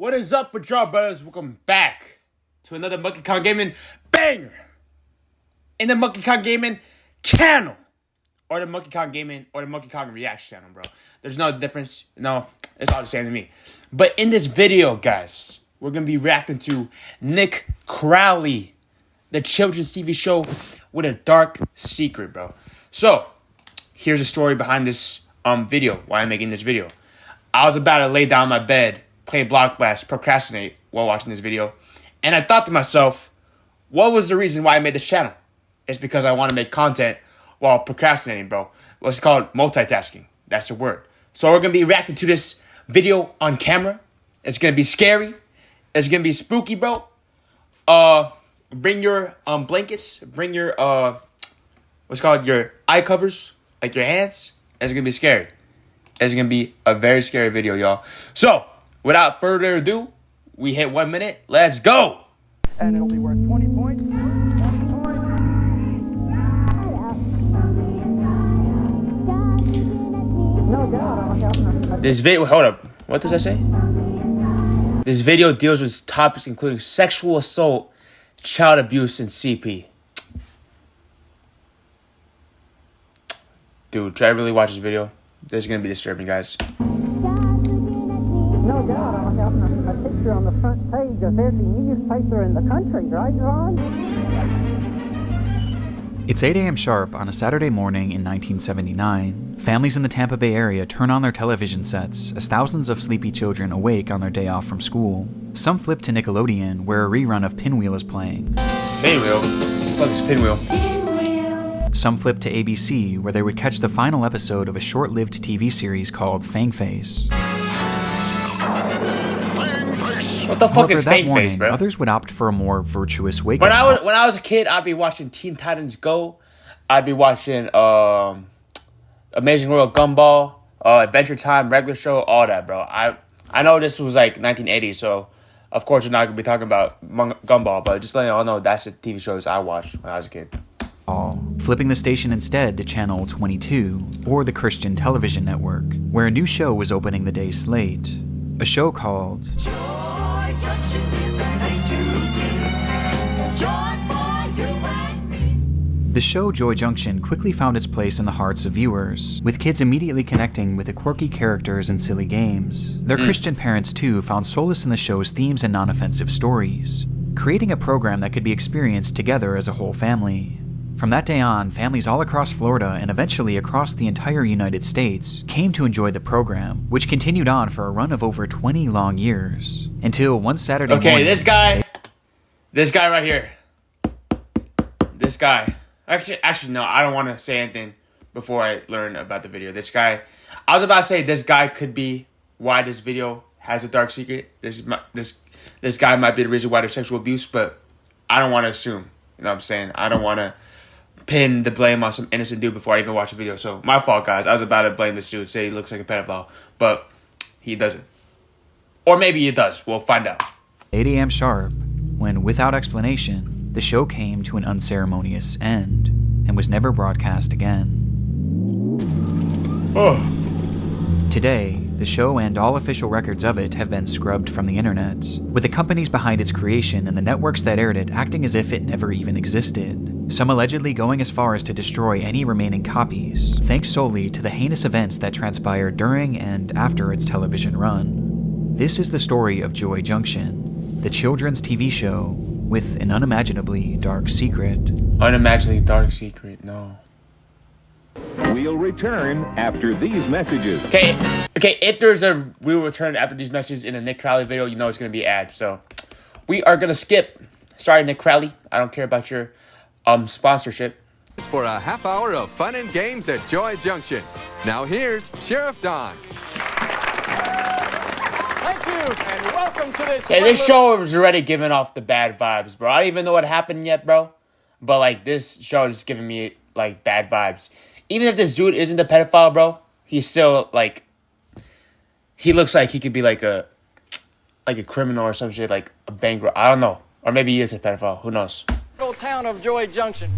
What is up with y'all, brothers? Welcome back to another Monkey Kong Gaming banger in the Monkey Kong Gaming channel, or the Monkey Kong Gaming, or the Monkey Kong Reaction channel, bro. There's no difference. No, it's all the same to me. But in this video, guys, we're gonna be reacting to Nick Crowley, the children's TV show with a dark secret, bro. So here's the story behind this video. Why I'm making this video. I was about to lay down in my bed, play Block Blast, procrastinate while watching this video. And I thought to myself, what was the reason why I made this channel? It's because I want to make content while procrastinating, bro. What's called multitasking. That's the word. So we're going to be reacting to this video on camera. It's going to be scary. It's going to be spooky, bro. Bring your blankets. Bring your, what's called your eye covers, like your hands. It's going to be scary. It's going to be a very scary video, y'all. So, without further ado, we hit 1 minute. Let's go. And it'll be worth 20 points. No doubt. This video, hold up. What does that say? This video deals with topics including sexual assault, child abuse, and CP. Dude, try to really watch this video. This is going to be disturbing, guys. No doubt. I'll have a picture on the front page of every newspaper in the country, right, Ron? It's 8 a.m. sharp on a Saturday morning in 1979. Families in the Tampa Bay area turn on their television sets as thousands of sleepy children awake on their day off from school. Some flip to Nickelodeon, where a rerun of Pinwheel is playing. Pinwheel? What is Pinwheel? Some flip to ABC, where they would catch the final episode of a short-lived TV series called Fangface. What the fuck However, is that Fangface, morning, bro? others would opt for a more virtuous wake-up When call. I was a kid, I'd be watching Teen Titans Go. I'd be watching Amazing World Gumball, Adventure Time, regular show, all that, bro. I know this was like 1980, so of course we're not gonna be talking about Gumball, but just letting y'all know that's the TV shows I watched when I was a kid. Flipping the station instead to channel 22, or the Christian Television Network, where a new show was opening the day's slate. A show called Joy Junction is the place to be. Joy for you and me. The show Joy Junction quickly found its place in the hearts of viewers, with kids immediately connecting with the quirky characters and silly games. Their Christian parents, too, found solace in the show's themes and non-offensive stories, creating a program that could be experienced together as a whole family. From that day on, families all across Florida and eventually across the entire United States came to enjoy the program, which continued on for a run of over 20 long years. Until one Saturday morning... Okay, this guy right here. This guy. Actually, no, I don't want to say anything before I learn about the video. This guy, I was about to say this guy could be why this video has a dark secret. This guy might be the reason why there's sexual abuse, but I don't want to assume. You know what I'm saying? I don't want to pin the blame on some innocent dude before I even watch the video. So, my fault, guys. I was about to blame this dude, say he looks like a pedophile, but he doesn't. Or maybe he does. We'll find out. 8 a.m. sharp, when, without explanation, the show came to an unceremonious end and was never broadcast again. Oh. Today, the show and all official records of it have been scrubbed from the internet, with the companies behind its creation and the networks that aired it acting as if it never even existed. Some allegedly going as far as to destroy any remaining copies, thanks solely to the heinous events that transpired during and after its television run. This is the story of Joy Junction, the children's TV show with an unimaginably dark secret. Unimaginably dark secret, no. We'll return after these messages. Okay, if we will return after these messages in a Nick Crowley video, you know it's going to be ads. So, we are going to skip. Sorry, Nick Crowley. I don't care about your sponsorship. For a half hour of fun and games at Joy Junction. Now here's Sheriff Don. Thank you, and welcome to this... Hey, this show is already giving off the bad vibes, bro. I don't even know what happened yet, bro. But, like, this show is giving me, like, bad vibes. Even if this dude isn't a pedophile, bro, he's still, like... He looks like he could be, like a criminal or some shit, like a bank robber. I don't know. Or maybe he is a pedophile. Who knows? Town of Joy Junction.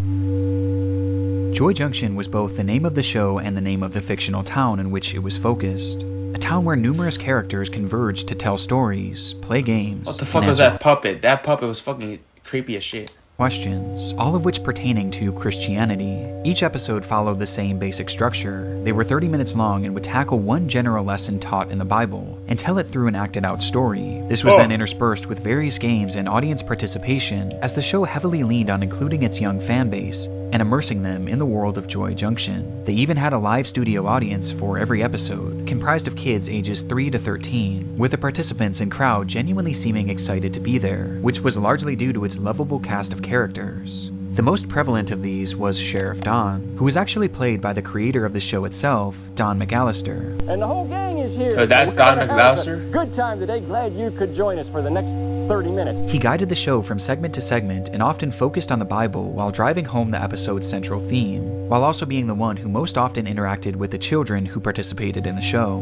Joy Junction was both the name of the show and the name of the fictional town in which it was focused. a town where numerous characters converged to tell stories, play games, What the fuck and was answer that puppet? That puppet was fucking creepy as shit. questions, all of which pertaining to Christianity. Each episode followed the same basic structure. They were 30 minutes long and would tackle one general lesson taught in the Bible and tell it through an acted out story. This was then interspersed with various games and audience participation, as the show heavily leaned on including its young fan base and immersing them in the world of Joy Junction. They even had a live studio audience for every episode, comprised of kids ages 3 to 13, with the participants and crowd genuinely seeming excited to be there, which was largely due to its lovable cast of characters. The most prevalent of these was Sheriff Don, who was actually played by the creator of the show itself, Don McAllister. And the whole gang is here. So that's We're Don gonna have McAllister? a Good time today. Glad you could join us for the next 30 minutes. He guided the show from segment to segment and often focused on the Bible while driving home the episode's central theme, while also being the one who most often interacted with the children who participated in the show.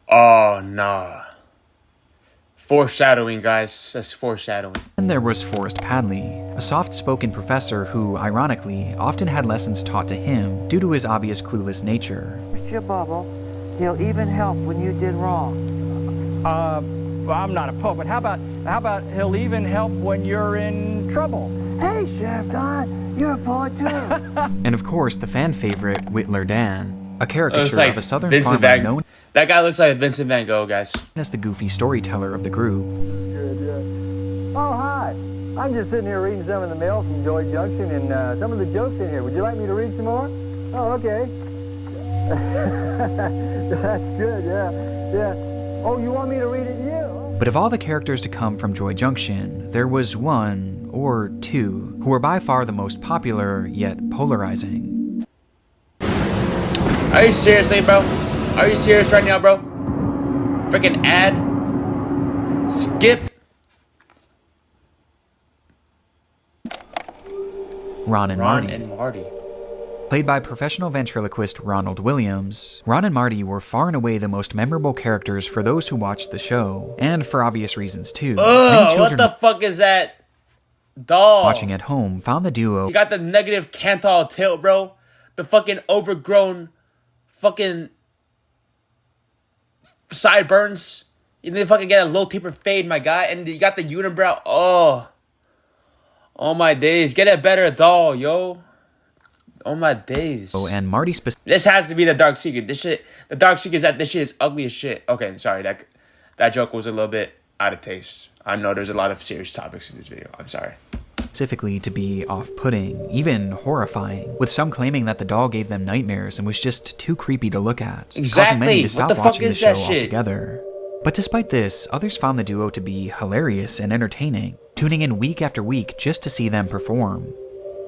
Oh, nah. Foreshadowing, guys. That's foreshadowing. Then there was Forrest Padley, a soft-spoken professor who, ironically, often had lessons taught to him due to his obvious clueless nature. Your bubble. He'll even help when you did wrong. Well, I'm not a pope, but how about he'll even help when you're in trouble? Hey, Sheriff Don, you're a poet too. And of course, the fan favorite, Whittler Dan, a It caricature was like of a southern Vincent farmer Van known That guy looks like Vincent Van Gogh, guys. as the goofy storyteller of the group. Good, yeah. Oh, hi. I'm just sitting here reading some of the mail from Joy Junction and some of the jokes in here. Would you like me to read some more? Oh, okay. That's good, yeah. Oh, you want me to read it? Yeah. But of all the characters to come from Joy Junction, there was one, or two, who were by far the most popular, yet polarizing. Are you seriously, bro? Are you serious right now, bro? Freaking ad. Skip. Ron and Ron Marty. and Marty. Played by professional ventriloquist Ronald Williams, Ron and Marty were far and away the most memorable characters for those who watched the show, and for obvious reasons too. Many Ugh, what children the fuck is that doll? watching at home found the duo You got the negative Cantal tilt, bro. The fucking overgrown fucking sideburns. You need to fucking get a low taper fade, my guy. And you got the unibrow. Oh my days. Get a better doll, yo. Oh my days. and Marty specifically This has to be the Dark Secret. This shit, the Dark Secret is that this shit is ugly as shit. Okay, sorry. That joke was a little bit out of taste. I know there's a lot of serious topics in this video. I'm sorry. to be off-putting, even horrifying, with some claiming that the doll gave them nightmares and was just too creepy to look at, causing many Exactly. to What stop the fuck watching the is show that shit? altogether. But despite this, others found the duo to be hilarious and entertaining, tuning in week after week just to see them perform.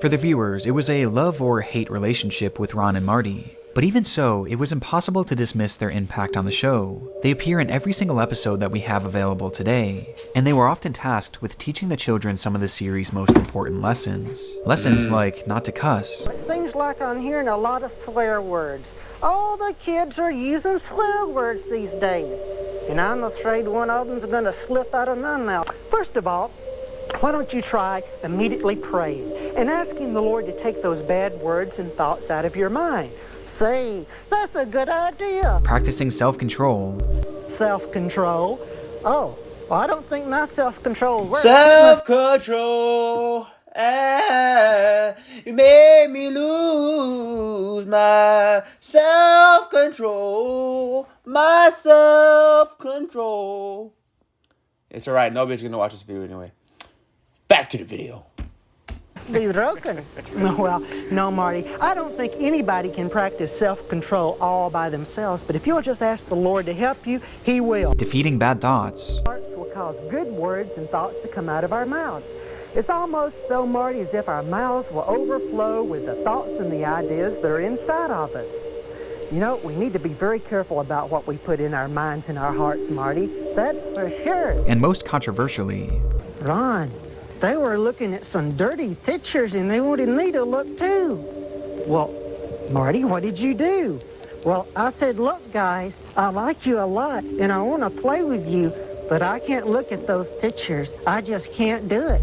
For the viewers, it was a love or hate relationship with Ron and Marty. But even so, it was impossible to dismiss their impact on the show. They appear in every single episode that we have available today, and they were often tasked with teaching the children some of the series' most important lessons. Lessons like not to cuss, It seems like I'm hearing a lot of swear words. All the kids are using swear words these days. And I'm afraid one of them's going to slip out of my mouth. First of all, why don't you try immediately praying and asking the Lord to take those bad words and thoughts out of your mind? Say, that's a good idea. practicing self-control, Self-control. Oh, well, I don't think my self-control works. Self-control. You made me lose my self-control. My self-control. It's alright. Nobody's going to watch this video anyway. Back to the video. Be broken. Well, no, Marty. I don't think anybody can practice self-control all by themselves, but if you'll just ask the Lord to help you, He will. defeating bad thoughts, Hearts will cause good words and thoughts to come out of our mouths. It's almost so, Marty, as if our mouths will overflow with the thoughts and the ideas that are inside of us. You know, we need to be very careful about what we put in our minds and our hearts, Marty. That's for sure. and most controversially, Ron, they were looking at some dirty pictures and they wanted me to look too. Well, Marty, what did you do? Well, I said, look, guys, I like you a lot and I want to play with you, but I can't look at those pictures. I just can't do it.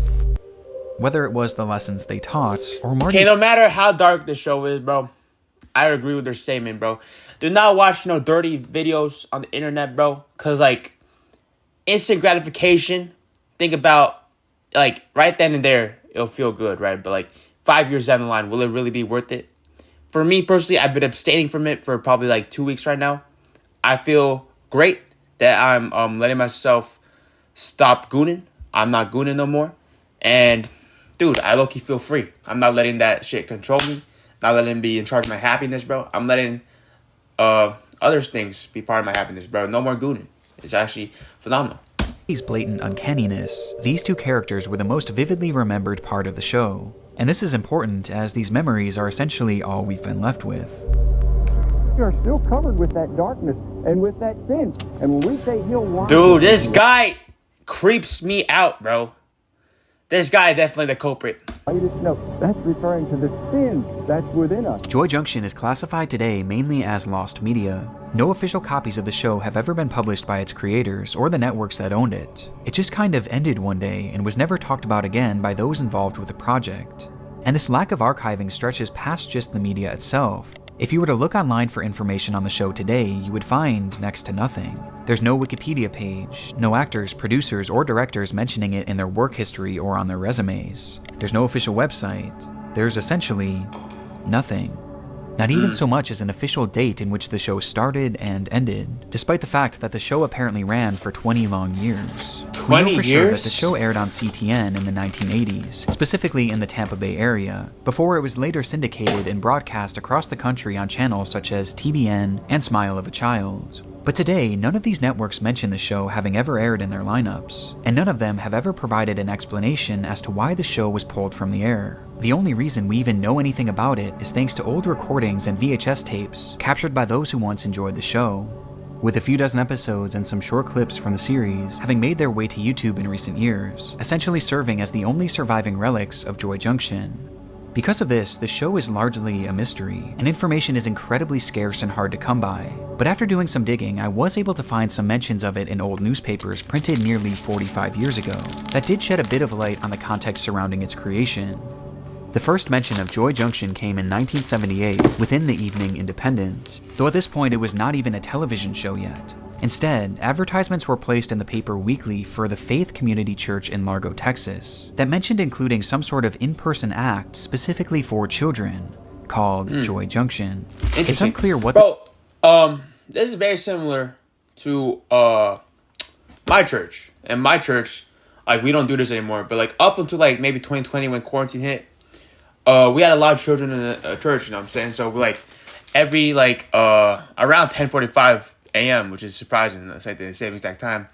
whether it was the lessons they taught or Marty Okay, no matter how dark the show is, bro, I agree with their statement, bro. Do not watch no dirty videos on the internet, bro. Cause like instant gratification. Think about like right then and there, it'll feel good, right? But like 5 years down the line, will it really be worth it? For me personally, I've been abstaining from it for probably like 2 weeks right now. I feel great that I'm letting myself stop gooning. I'm not gooning no more. And dude, I low-key feel free. I'm not letting that shit control me. Not letting it be in charge of my happiness, bro. I'm letting other things be part of my happiness, bro. No more gooning. It's actually phenomenal. His blatant uncanniness, these two characters were the most vividly remembered part of the show. And this is important as these memories are essentially all we've been left with. You are still covered with that darkness and with that sin. And when we say he'll wash... Dude, this guy creeps me out, bro. This guy definitely the culprit. You just know that's referring to the sin that's within us. Joy Junction is classified today mainly as lost media. No official copies of the show have ever been published by its creators or the networks that owned it. It just kind of ended one day and was never talked about again by those involved with the project. And this lack of archiving stretches past just the media itself. If you were to look online for information on the show today, you would find next to nothing. There's no Wikipedia page, no actors, producers, or directors mentioning it in their work history or on their resumes. There's no official website. There's essentially nothing. Not even so much as an official date in which the show started and ended, despite the fact that the show apparently ran for 20 long years. 20 we know for sure that years? the show aired on CTN in the 1980s, specifically in the Tampa Bay area, before it was later syndicated and broadcast across the country on channels such as TBN and Smile of a Child. But today, none of these networks mention the show having ever aired in their lineups, and none of them have ever provided an explanation as to why the show was pulled from the air. The only reason we even know anything about it is thanks to old recordings and VHS tapes captured by those who once enjoyed the show. With a few dozen episodes and some short clips from the series having made their way to YouTube in recent years, essentially serving as the only surviving relics of Joy Junction. Because of this, the show is largely a mystery, and information is incredibly scarce and hard to come by. But after doing some digging, I was able to find some mentions of it in old newspapers printed nearly 45 years ago that did shed a bit of light on the context surrounding its creation. The first mention of Joy Junction came in 1978 within the Evening Independent, though at this point it was not even a television show yet. Instead, advertisements were placed in the paper weekly for the Faith Community Church in Largo, Texas, that mentioned including some sort of in-person act specifically for children, called Joy Junction. It's unclear what... Bro, this is very similar to my church. And my church, like, we don't do this anymore, but like up until like maybe 2020 when quarantine hit, we had a lot of children in the church, you know what I'm saying? So like every like around 10:45 a.m., which is surprising, it's like the same exact time,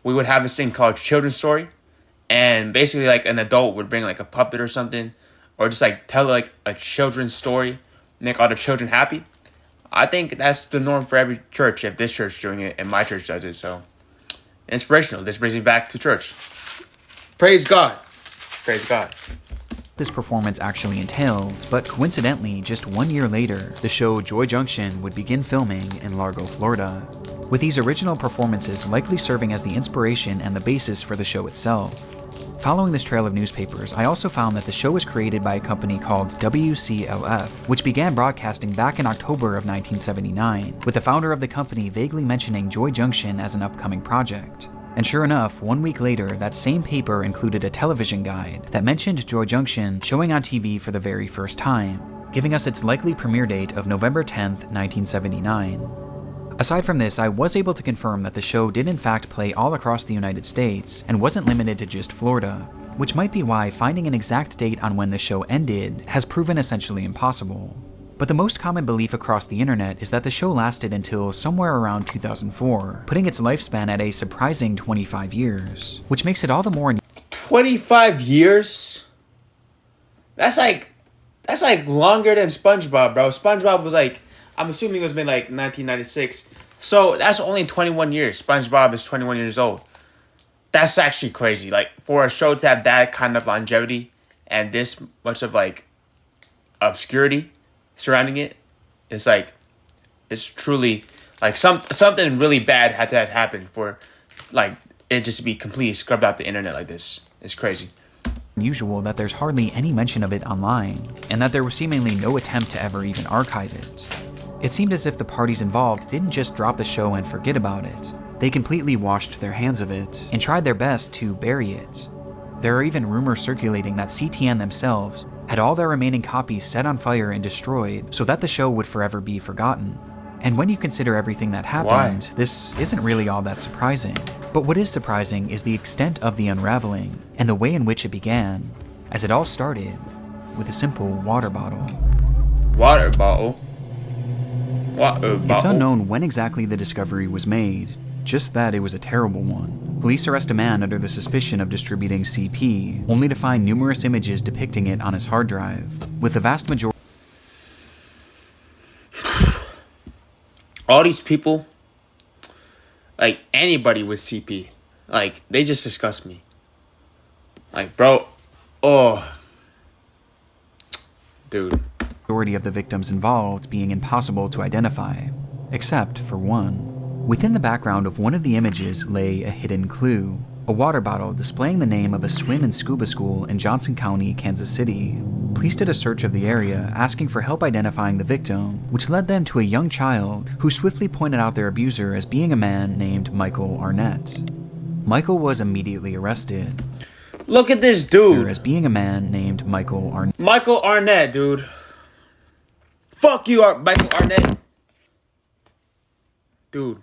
we would have this thing called Children's Story, and basically like an adult would bring like a puppet or something, or just like tell like a children's story, make all the children happy. I think that's the norm for every church. If this church is doing it and my church does it, so inspirational. This brings me back to church. Praise God. Praise God. This performance actually entailed, but coincidentally, just 1 year later, the show Joy Junction would begin filming in Largo, Florida, with these original performances likely serving as the inspiration and the basis for the show itself. Following this trail of newspapers, I also found that the show was created by a company called WCLF, which began broadcasting back in October of 1979, with the founder of the company vaguely mentioning Joy Junction as an upcoming project. And sure enough, 1 week later, that same paper included a television guide that mentioned Joy Junction showing on TV for the very first time, giving us its likely premiere date of November 10th, 1979. Aside from this, I was able to confirm that the show did in fact play all across the United States and wasn't limited to just Florida, which might be why finding an exact date on when the show ended has proven essentially impossible. But the most common belief across the internet is that the show lasted until somewhere around 2004, putting its lifespan at a surprising 25 years, which makes it all the more 25 years? That's like longer than SpongeBob, bro. SpongeBob was like, I'm assuming it was made like 1996. So that's only 21 years. SpongeBob is 21 years old. That's actually crazy. Like, for a show to have that kind of longevity and this much of like obscurity surrounding it, it's like, it's truly like something really bad had to have happened for like it just to be completely scrubbed out the internet like this. It's crazy. unusual that there's hardly any mention of it online, and that there was seemingly no attempt to ever even archive it. It seemed as if the parties involved didn't just drop the show and forget about it. They completely washed their hands of it and tried their best to bury it. There are even rumors circulating that CTN themselves had all their remaining copies set on fire and destroyed so that the show would forever be forgotten. And when you consider everything that happened, this isn't really all that surprising. But what is surprising is the extent of the unraveling and the way in which it began, as it all started with a simple water bottle. Water bottle? Water bottle? It's unknown when exactly the discovery was made, just that it was a terrible one. Police arrest a man under the suspicion of distributing CP, only to find numerous images depicting it on his hard drive, with the vast majority. All these people, like anybody with CP, like they just disgust me. Like, bro, dude. Majority of the victims involved being impossible to identify, except for one. Within the background of one of the images lay a hidden clue, a water bottle displaying the name of a swim and scuba school in Johnson County, Kansas City. Police did a search of the area, asking for help identifying the victim, which led them to a young child who swiftly pointed out their abuser as being a man named Michael Arnett. Michael was immediately arrested. Look at this dude. As being a man named Michael Arnett. Michael Arnett, dude. Fuck you, Michael Arnett. Dude.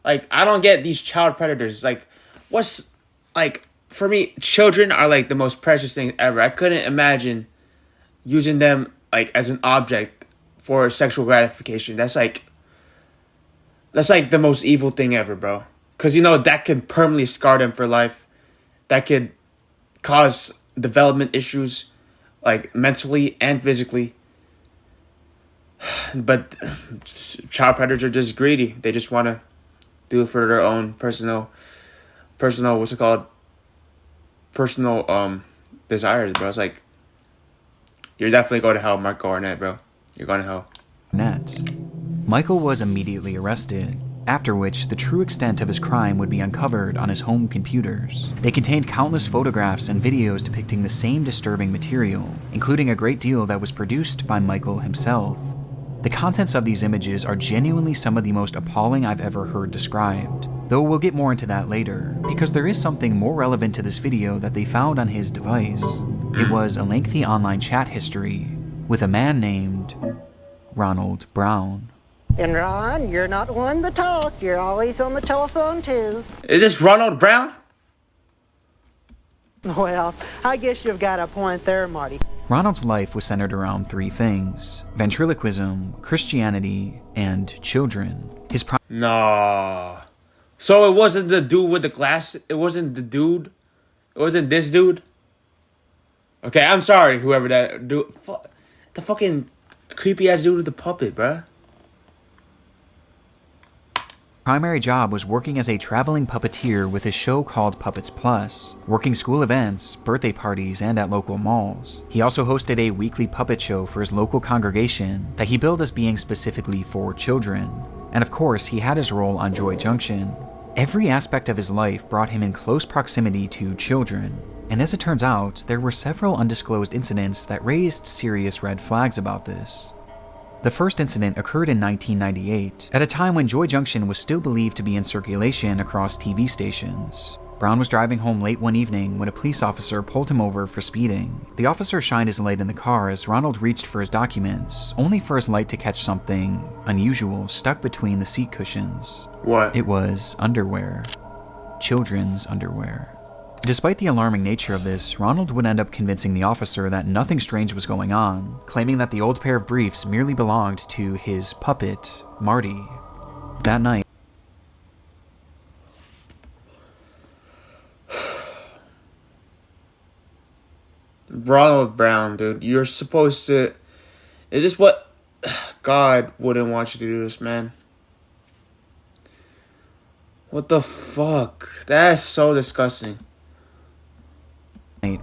Like, I don't get these child predators. Like, what's, like, for me, children are, like, the most precious thing ever. I couldn't imagine using them, like, as an object for sexual gratification. That's, like, the most evil thing ever, bro. Because, you know, that can permanently scar them for life. That could cause development issues, like, mentally and physically. But child predators are just greedy. They just want to do it for their own personal, what's it called? Personal desires, bro. It's like, you're definitely going to hell, Michael Arnett, bro. You're going to hell. Michael was immediately arrested, after which the true extent of his crime would be uncovered on his home computers. They contained countless photographs and videos depicting the same disturbing material, including a great deal that was produced by Michael himself. The contents of these images are genuinely some of the most appalling I've ever heard described, though we'll get more into that later, because there is something more relevant to this video that they found on his device. It was a lengthy online chat history with a man named Ronald Brown. And Ron, you're not one to talk. You're always on the telephone, too. Is this Ronald Brown? Well, I guess you've got a point there, Marty. Ronald's life was centered around three things: ventriloquism, Christianity, and children. His Nah. So it wasn't the dude with the glass? It wasn't the dude? It wasn't this dude? Okay, I'm sorry, whoever that dude. The fucking creepy ass dude with the puppet, bruh. primary job was working as a traveling puppeteer with a show called Puppets Plus, working school events, birthday parties, and at local malls. He also hosted a weekly puppet show for his local congregation that he billed as being specifically for children. And of course, he had his role on Joy Junction. Every aspect of his life brought him in close proximity to children, and as it turns out, there were several undisclosed incidents that raised serious red flags about this. The first incident occurred in 1998, at a time when Joy Junction was still believed to be in circulation across TV stations. Brown was driving home late one evening when a police officer pulled him over for speeding. The officer shined his light in the car as Ronald reached for his documents, only for his light to catch something unusual stuck between the seat cushions. What? It was underwear. Children's underwear. Despite the alarming nature of this, Ronald would end up convincing the officer that nothing strange was going on, claiming that the old pair of briefs merely belonged to his puppet, Marty. That night, Ronald Brown, dude, you're supposed to... Is this what... God wouldn't want you to do this, man. What the fuck? That's so disgusting.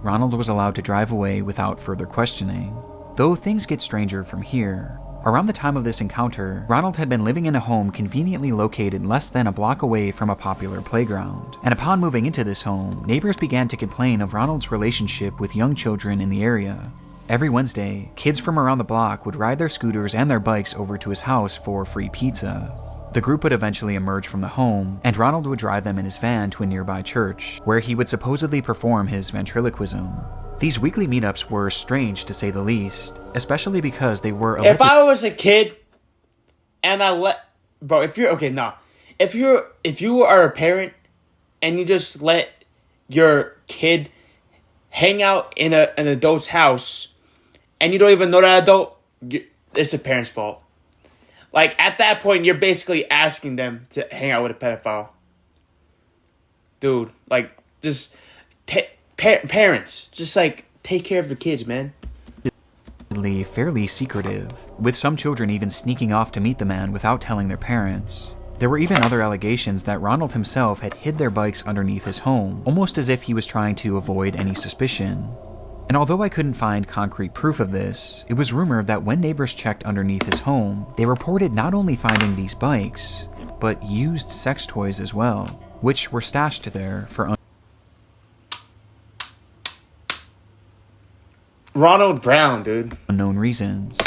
Ronald was allowed to drive away without further questioning. Though things get stranger from here. Around the time of this encounter, Ronald had been living in a home conveniently located less than a block away from a popular playground. And upon moving into this home, neighbors began to complain of Ronald's relationship with young children in the area. Every Wednesday, kids from around the block would ride their scooters and their bikes over to his house for free pizza. The group would eventually emerge from the home, and Ronald would drive them in his van to a nearby church, where he would supposedly perform his ventriloquism. These weekly meetups were strange to say the least, especially because they were If I was a kid and bro, if you are a parent and you just let your kid hang out in an adult's house and you don't even know that adult, it's the parent's fault. Like, at that point, you're basically asking them to hang out with a pedophile. Dude, like, just parents, just like, take care of your kids, man. Fairly secretive, with some children even sneaking off to meet the man without telling their parents. There were even other allegations that Ronald himself had hid their bikes underneath his home, almost as if he was trying to avoid any suspicion. And although I couldn't find concrete proof of this, it was rumored that when neighbors checked underneath his home, they reported not only finding these bikes, but used sex toys as well, which were stashed there for Ronald Brown, dude. Unknown reasons.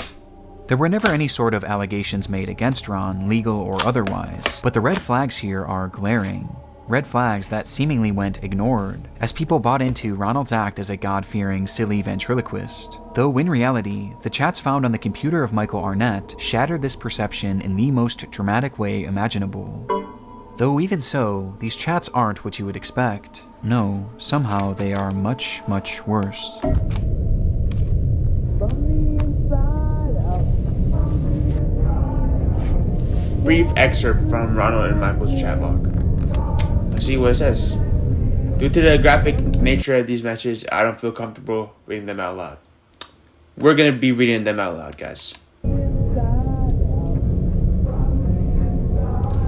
There were never any sort of allegations made against Ron, legal or otherwise, but the red flags here are glaring. Red flags that seemingly went ignored, as people bought into Ronald's act as a God-fearing, silly ventriloquist. Though in reality, the chats found on the computer of Michael Arnett shattered this perception in the most dramatic way imaginable. Though even so, these chats aren't what you would expect. No, somehow they are much, much worse. Brief excerpt from Ronald and Michael's chat log. Let's see what it says. Due to the graphic nature of these messages, I don't feel comfortable reading them out loud. We're gonna be reading them out loud, guys.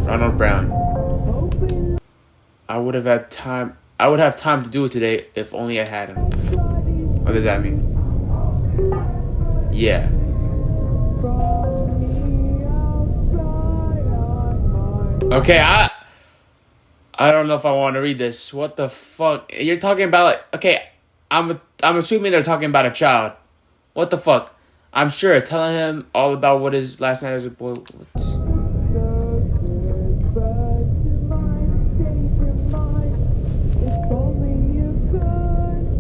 Ronald Brown. I would have time to do it today if only I had him. What does that mean? Yeah. Okay, I don't know if I want to read this. What the fuck? You're talking about, like, okay, I'm assuming they're talking about a child. What the fuck? I'm sure telling him all about what his last night as a boy.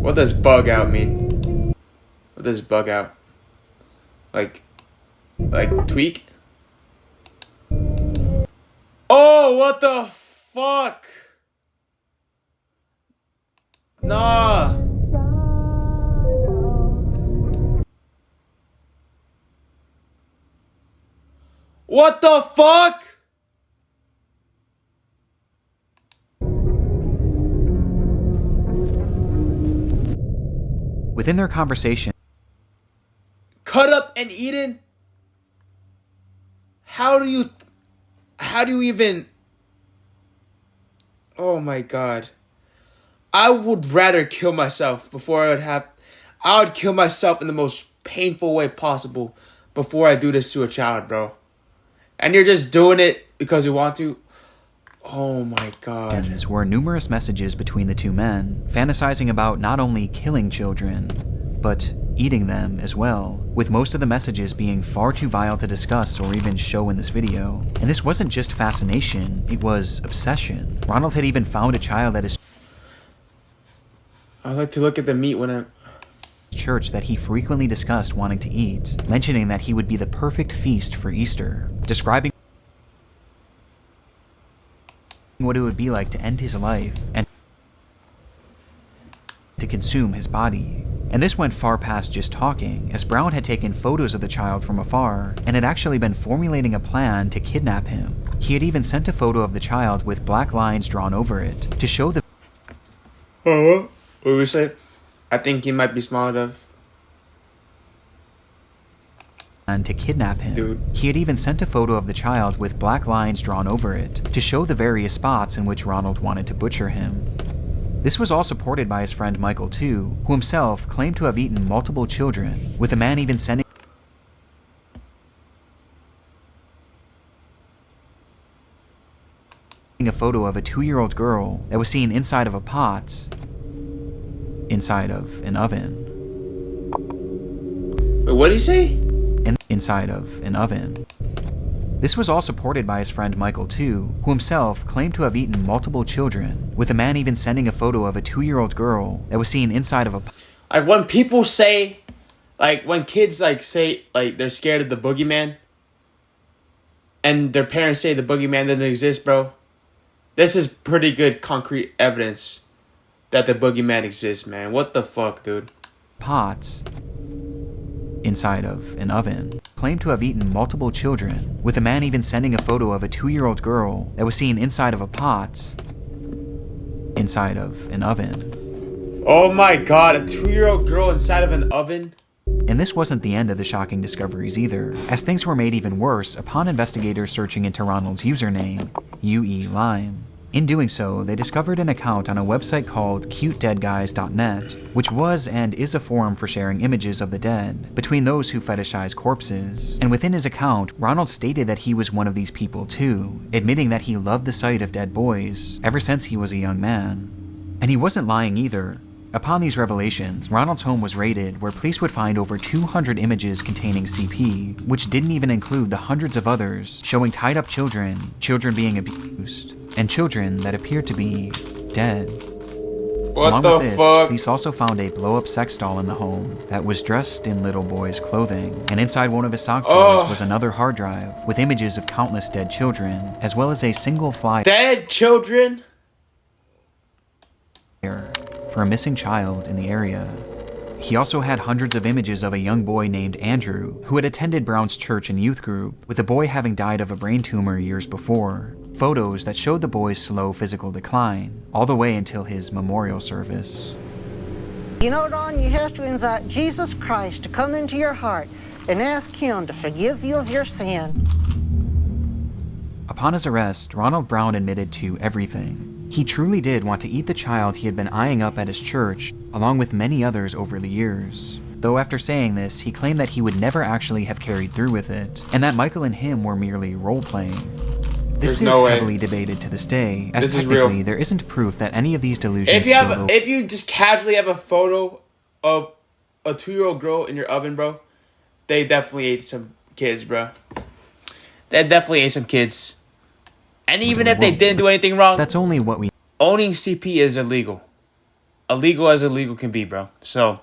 What does bug out mean? What does bug out? Like tweak? Oh, what the fuck? Nah. What the fuck? Within their conversation, Cut up and eaten? How do you even... Oh my god. I would rather kill myself before I would kill myself in the most painful way possible before I do this to a child, bro. And you're just doing it because you want to? Oh my god. were numerous messages between the two men, fantasizing about not only killing children, but eating them as well, with most of the messages being far too vile to discuss or even show in this video. And this wasn't just fascination, it was obsession. Ronald had even found a child at his I like to look at the meat when I'm... church that he frequently discussed wanting to eat, mentioning that he would be the perfect feast for Easter, describing what it would be like to end his life and to consume his body. And this went far past just talking, as Brown had taken photos of the child from afar and had actually been formulating a plan to kidnap him. He had even sent a photo of the child with black lines drawn over it to show the What did we say? I think he might be small enough. and to kidnap him. Dude. He had even sent a photo of the child with black lines drawn over it to show the various spots in which Ronald wanted to butcher him. This was all supported by his friend Michael too, who himself claimed to have eaten multiple children, with a man even sending a photo of a 2-year-old girl that was seen inside of a pot inside of an oven. Wait, what did he say? Inside of an oven. This was all supported by his friend Michael too, who himself claimed to have eaten multiple children, with a man even sending a photo of a 2-year-old girl that was seen inside of a Like when people say, like when kids like say like they're scared of the boogeyman, and their parents say the boogeyman doesn't exist, bro. This is pretty good concrete evidence that the boogeyman exists, man. What the fuck, dude? pot inside of an oven, claimed to have eaten multiple children, with a man even sending a photo of a 2-year-old girl that was seen inside of a pot inside of an oven. Oh my god, a 2-year-old girl inside of an oven? And this wasn't the end of the shocking discoveries either, as things were made even worse upon investigators searching into Ronald's username, UE Lime. In doing so, they discovered an account on a website called cutedeadguys.net, which was and is a forum for sharing images of the dead between those who fetishize corpses. And within his account, Ronald stated that he was one of these people too, admitting that he loved the sight of dead boys ever since he was a young man. And he wasn't lying either. Upon these revelations, Ronald's home was raided, where police would find over 200 images containing CP, which didn't even include the hundreds of others showing tied up children, children being abused, and children that appeared to be dead. What Along the with this, fuck? police also found a blow-up sex doll in the home that was dressed in little boy's clothing, and inside one of his sock drawers was another hard drive with images of countless dead children, as well as a single flyer Dead children? for a missing child in the area. He also had hundreds of images of a young boy named Andrew, who had attended Brown's church and youth group, with the boy having died of a brain tumor years before. Photos that showed the boy's slow physical decline, all the way until his memorial service. You know, Don, you have to invite Jesus Christ to come into your heart and ask Him to forgive you of your sin. Upon his arrest, Ronald Brown admitted to everything. He truly did want to eat the child he had been eyeing up at his church, along with many others over the years. Though after saying this, he claimed that he would never actually have carried through with it, and that Michael and him were merely role-playing. This There's no way. heavily debated to this day, as This is real. technically there isn't proof that any of these delusions If you just casually have a photo of a 2-year-old girl in your oven, bro, they definitely ate some kids, bro. They definitely ate some kids. And even if they didn't do anything wrong, That's only what we owning CP is illegal. Illegal as illegal can be, bro. So,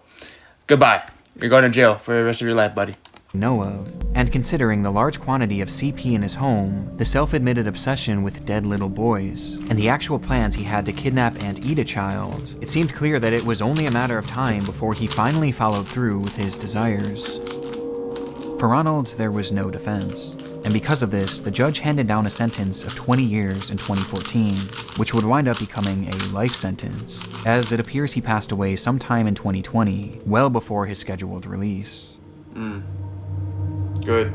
goodbye. You're going to jail for the rest of your life, buddy. know of. And considering the large quantity of CP in his home, the self-admitted obsession with dead little boys, and the actual plans he had to kidnap and eat a child, it seemed clear that it was only a matter of time before he finally followed through with his desires. For Ronald, there was no defense. And because of this, the judge handed down a sentence of 20 years in 2014, which would wind up becoming a life sentence, as it appears he passed away sometime in 2020, well before his scheduled release. Good.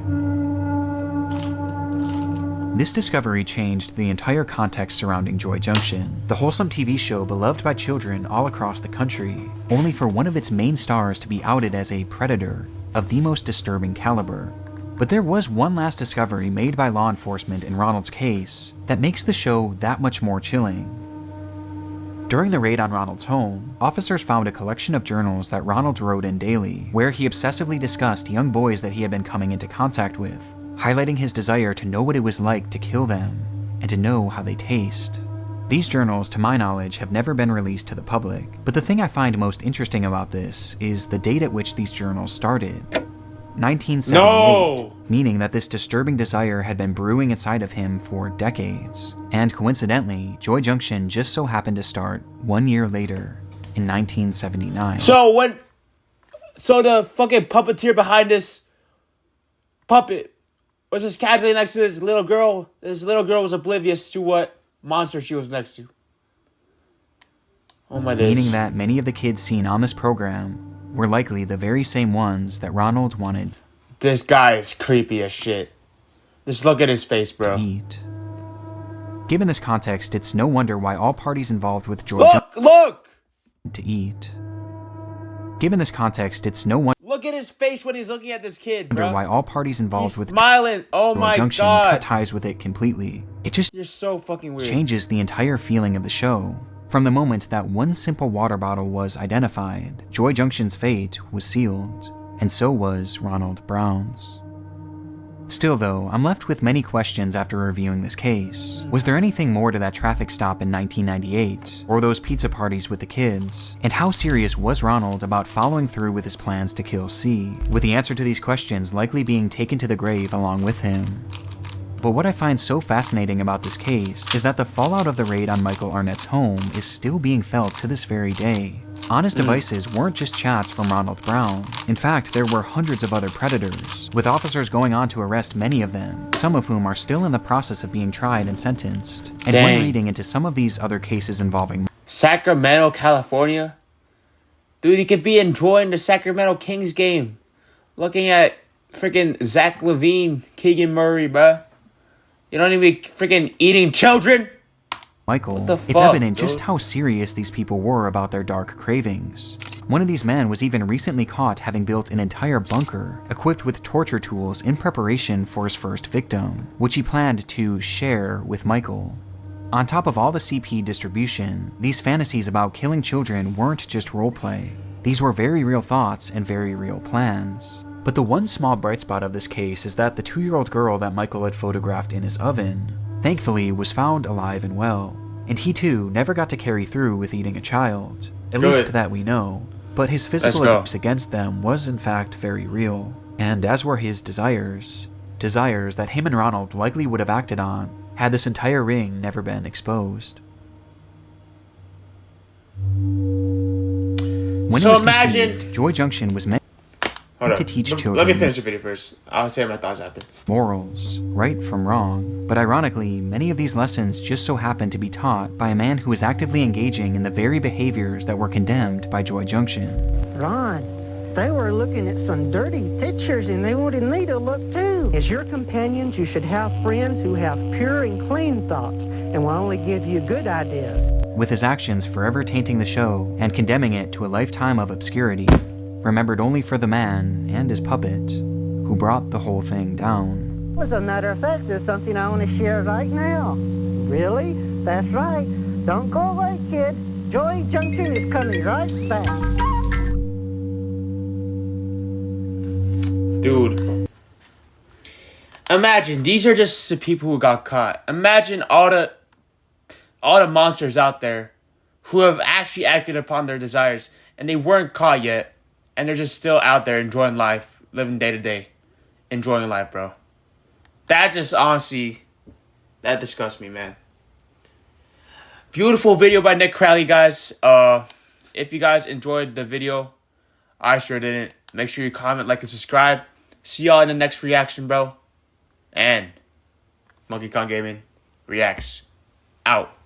This discovery changed the entire context surrounding Joy Junction, the wholesome TV show beloved by children all across the country, only for one of its main stars to be outed as a predator of the most disturbing caliber. But there was one last discovery made by law enforcement in Ronald's case that makes the show that much more chilling. During the raid on Ronald's home, officers found a collection of journals that Ronald wrote in daily, where he obsessively discussed young boys that he had been coming into contact with, highlighting his desire to know what it was like to kill them, and to know how they taste. These journals, to my knowledge, have never been released to the public, but the thing I find most interesting about this is the date at which these journals started. 1978, No! Meaning that this disturbing desire had been brewing inside of him for decades. And coincidentally, Joy Junction just so happened to start 1 year later, in 1979. So the fucking puppeteer behind this puppet was just casually next to this little girl. This little girl was oblivious to what monster she was next to. Oh my days. Meaning that many of the kids seen on this program were likely the very same ones that Ronald wanted This guy is creepy as shit. Just look at his face, bro. to eat. Given this context, it's no wonder why all parties involved with Joy Look! to eat. Given this context, it's no wonder Look at his face when he's looking at this kid, bro. why all parties involved He's with smiling. Oh Joy my Junction god. cut ties with it completely. It just You're so fucking weird. changes the entire feeling of the show. From the moment that one simple water bottle was identified, Joy Junction's fate was sealed, and so was Ronald Brown's. Still though, I'm left with many questions after reviewing this case. Was there anything more to that traffic stop in 1998, or those pizza parties with the kids? And how serious was Ronald about following through with his plans to kill C, with the answer to these questions likely being taken to the grave along with him? But what I find so fascinating about this case is that the fallout of the raid on Michael Arnett's home is still being felt to this very day. On his devices weren't just chats from Ronald Brown. In fact, there were hundreds of other predators, with officers going on to arrest many of them, some of whom are still in the process of being tried and sentenced. And Dang. when reading into some of these other cases involving Sacramento, California? Dude, you could be enjoying the Sacramento Kings game. Looking at freaking Zach LaVine, Keegan Murray, bruh. You don't even be freaking eating children? Michael, What the it's fuck, evident just dude? how serious these people were about their dark cravings. One of these men was even recently caught having built an entire bunker equipped with torture tools in preparation for his first victim, which he planned to share with Michael. On top of all the CP distribution, these fantasies about killing children weren't just roleplay. These were very real thoughts and very real plans. But the one small bright spot of this case is that the 2-year-old girl that Michael had photographed in his oven thankfully was found alive and well, and he too never got to carry through with eating a child, at Good. least that we know, but his physical Let's go. abuse against them was in fact very real, and as were his desires that him and Ronald likely would have acted on had this entire ring never been exposed. When So it was imagine- conceived, Joy Junction was meant Hold to up. teach Let children me finish the video first. I'll say my thoughts after. morals, right from wrong. But ironically, many of these lessons just so happen to be taught by a man who is actively engaging in the very behaviors that were condemned by Joy Junction. Ron, they were looking at some dirty pictures and they wanted me to look too. As your companions, you should have friends who have pure and clean thoughts and will only give you good ideas. With his actions forever tainting the show and condemning it to a lifetime of obscurity, remembered only for the man and his puppet who brought the whole thing down. As a matter of fact, there's something I want to share right now. Really? That's right. Don't go away, kids. Joy Junction is coming right back. Dude. Imagine, these are just the people who got caught. Imagine all the monsters out there who have actually acted upon their desires and they weren't caught yet. And they're just still out there enjoying life, living day to day, enjoying life, bro. That just honestly, that disgusts me, man. Beautiful video by Nick Crowley, guys. If you guys enjoyed the video, I sure didn't. Make sure you comment, like, and subscribe. See y'all in the next reaction, bro. And Monkey Kong Gaming reacts out.